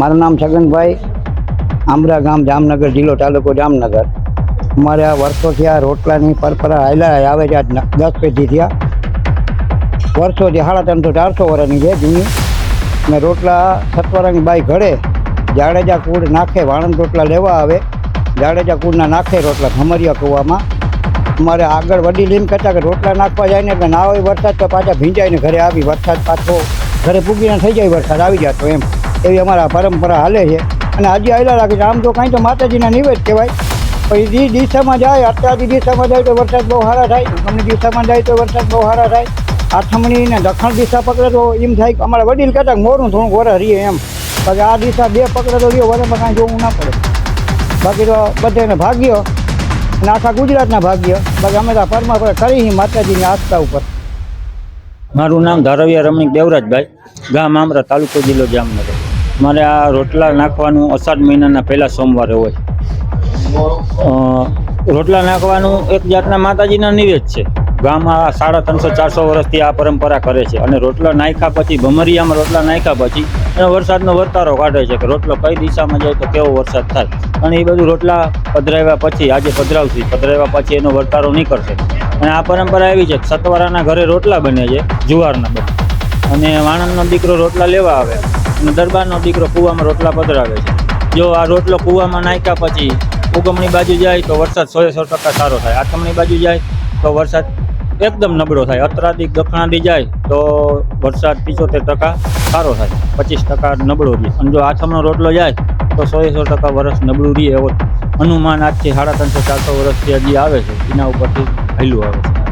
મારું નામ છગનભાઈ, આંબરા ગામ, જામનગર જિલ્લો, તાલુકો જામનગર. અમારે આ વર્ષોથી આ રોટલાની પરપરા હાલ્યા આવે છે. આજ 10 પેઢી થયા, વર્ષોથી 350-400 વર્ષની છે જૂની. અને રોટલા સત્વરાની બાઈ ઘડે, જાડેજા કૂડ નાખે, વાણંદ રોટલા લેવા આવે, જાડેજા કૂડના નાખે રોટલા ખમરિયા કૂવામાં. અમારે આગળ વડીલ એમ કહેતા કે રોટલા નાખવા જાય ને એટલે ના હોય વરસાદ તો પાછા ભીંજાઈને ઘરે આવી, વરસાદ પાછો ઘરે પૂગીને થઈ જાય, વરસાદ આવી જતો એમ. એવી અમારા પરંપરા હાલે છે અને હજી હાલ્યા રાખે છે. આમ તો કાંઈ તો માતાજીના નિવેદ કહેવાય, પણ એ દિશામાં જાય, અત્યારથી દિશામાં જાય તો વરસાદ બહુ સારા થાય, અમની દિશામાં જાય તો વરસાદ બહુ સારા થાય. આથમણી ને દક્ષિણ દિશા પકડે તો એમ થાય કે અમારા વડીલ કહેતા મોરું થોડુંક વરસ રહીએ એમ. બાકી આ દિશા બે પકડે તો રહ્યો, વરમાં કાંઈ જોવું ના પડે. બાકી તો બધાને ભાગ્ય અને આખા ગુજરાતના ભાગ્ય. બાકી અમે તો પરમાત્મા કરી માતાજીની આસ્થા ઉપર. મારું નામ ધારવિયા રમણીક દેવરાજભાઈ, ગામ આમરા, તાલુકો જિલ્લો જામનગર. મારે આ રોટલા નાખવાનું અષાઢ મહિનાના પહેલા સોમવારે હોય. રોટલા નાખવાનું એક જાતના માતાજીના નિવેદ છે. ગામમાં 350-400 વર્ષથી આ પરંપરા કરે છે. અને રોટલા નાખ્યા પછી, ભમરિયામાં રોટલા નાખ્યા પછી એનો વરસાદનો વર્તારો કાઢે છે કે રોટલો કઈ દિશામાં જાય તો કેવો વરસાદ થાય. અને એ બધું રોટલા પધરાવ્યા પછી, આજે પધરાવ્યા પછી એનો વર્તારો નીકળશે. અને આ પરંપરા એવી છે કે સતવારાના ઘરે રોટલા બને છે, જુવારના બને. અને વાણંદનો દીકરો રોટલા લેવા આવે અને દરબારનો દીકરો કૂવામાં રોટલા પધરાવે છે. જો આ રોટલો કૂવામાં નાખ્યા પછી ઉગમણી બાજુ જાય તો વરસાદ 100% સારો થાય. આથમણી બાજુ જાય તો વરસાદ એકદમ નબળો થાય. અત્રાદી દક્ષિણાદી જાય તો વરસાદ 75% સારો થાય, 25% નબળો રહે. અને જો આથમનો રોટલો જાય તો 100% વરસ નબળું રહે એવો અનુમાન આજથી 350-400 વર્ષથી હજી આવે છે. એના ઉપરથી હાલ્યું આવે છે.